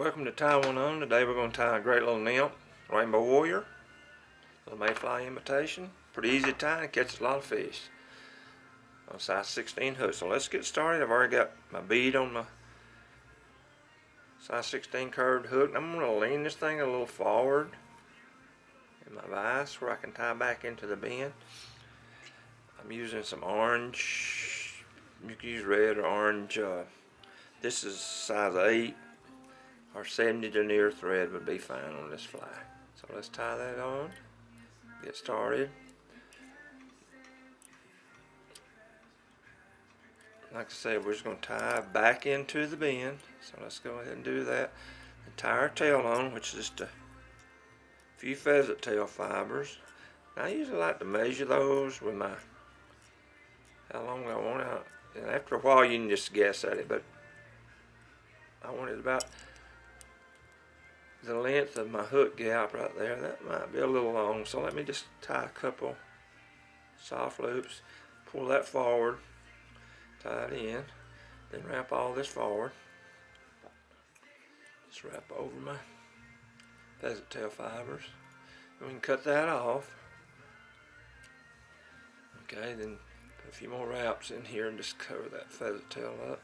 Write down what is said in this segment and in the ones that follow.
Welcome to Tie One On. Today we're going to tie a great little nymph, rainbow warrior, little mayfly imitation. Pretty easy to tie and catches a lot of fish on a size 16 hook. So let's get started. I've already got my bead on my size 16 curved hook. I'm going to lean this thing a little forward in my vise where I can tie back into the bend. I'm using some orange. You can use red or orange. This is size 8. Or 70 denier thread would be fine on this fly. So let's tie that on, get started. Like I said, we're just going to tie back into the bend. So let's go ahead and do that. And tie our tail on, which is just a few pheasant tail fibers. Now, I usually like to measure those with my, how long I want out. And after a while you can just guess at it, but I want it about the length of my hook gap right there. That might be a little long, so let me just tie a couple soft loops, pull that forward, tie it in, then wrap all this forward. Just wrap over my pheasant tail fibers, and we can cut that off. Okay, then put a few more wraps in here and just cover that pheasant tail up.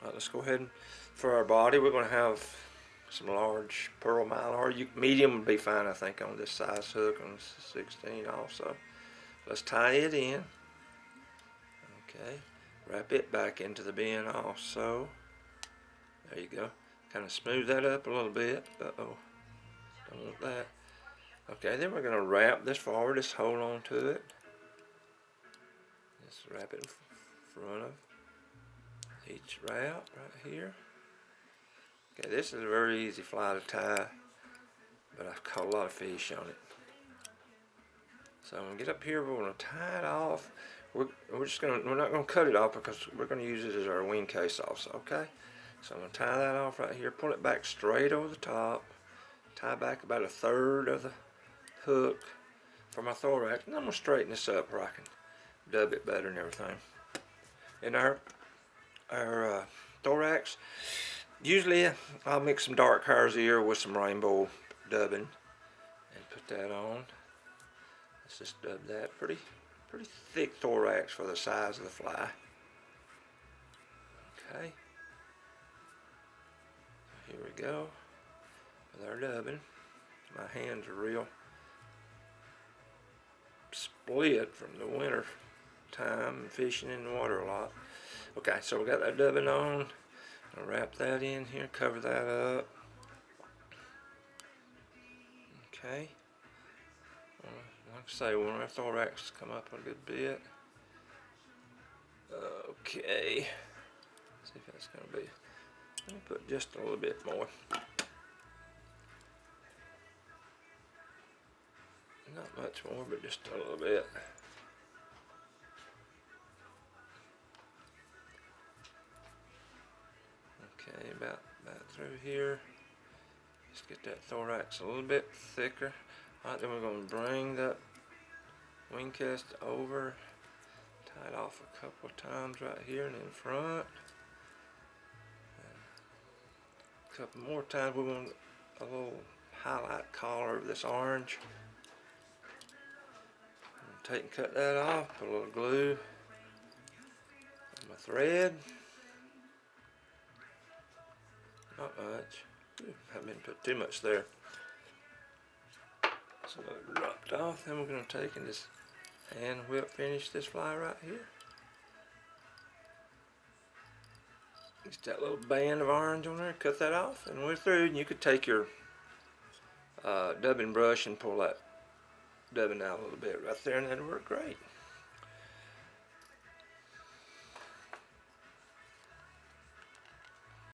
Alright, let's go ahead and for our body we're going to have some large pearl mylar. Medium would be fine, I think, on this size hook on 16 also. Let's tie it in. Okay, wrap it back into the bend also. There you go. Kind of smooth that up a little bit. Don't want that. Okay, then we're going to wrap this forward. Just hold on to it. Just wrap it in front of each wrap right here. Okay, this is a very easy fly to tie, but I've caught a lot of fish on it. So I'm gonna get up here. We're gonna tie it off. We're not gonna cut it off because we're gonna use it as our wing case also. Okay, so I'm gonna tie that off right here. Pull it back straight over the top. Tie back about 1/3 of the hook for my thorax, and I'm gonna straighten this up where I can dub it better and everything. In our thorax. Usually I'll mix some dark Hare's ear with some rainbow dubbing and put that on. Let's just dub that. Pretty thick thorax for the size of the fly. Okay. Here we go with our dubbing. My hands are real split from the winter time and fishing in the water a lot. Okay, so we got that dubbing on. I'll wrap that in here, cover that up. Okay. Like I say, we want our thorax to come up a good bit. Okay. Let's see if that's going to be. Let me put just a little bit more. Not much more, but just a little bit. Okay, about through here. Just get that thorax a little bit thicker. Alright, then we're going to bring that wing cast over, tie it off a couple of times right here and in front. And a couple more times. We want a little highlight collar of this orange. Take and cut that off, put a little glue on my thread. Not much. Haven't put too much there. So it dropped off. Then we're going to take and just hand whip finish this fly right here. Just that little band of orange on there. Cut that off, and we're through. And you could take your dubbing brush and pull that dubbing out a little bit right there, and that'd work great.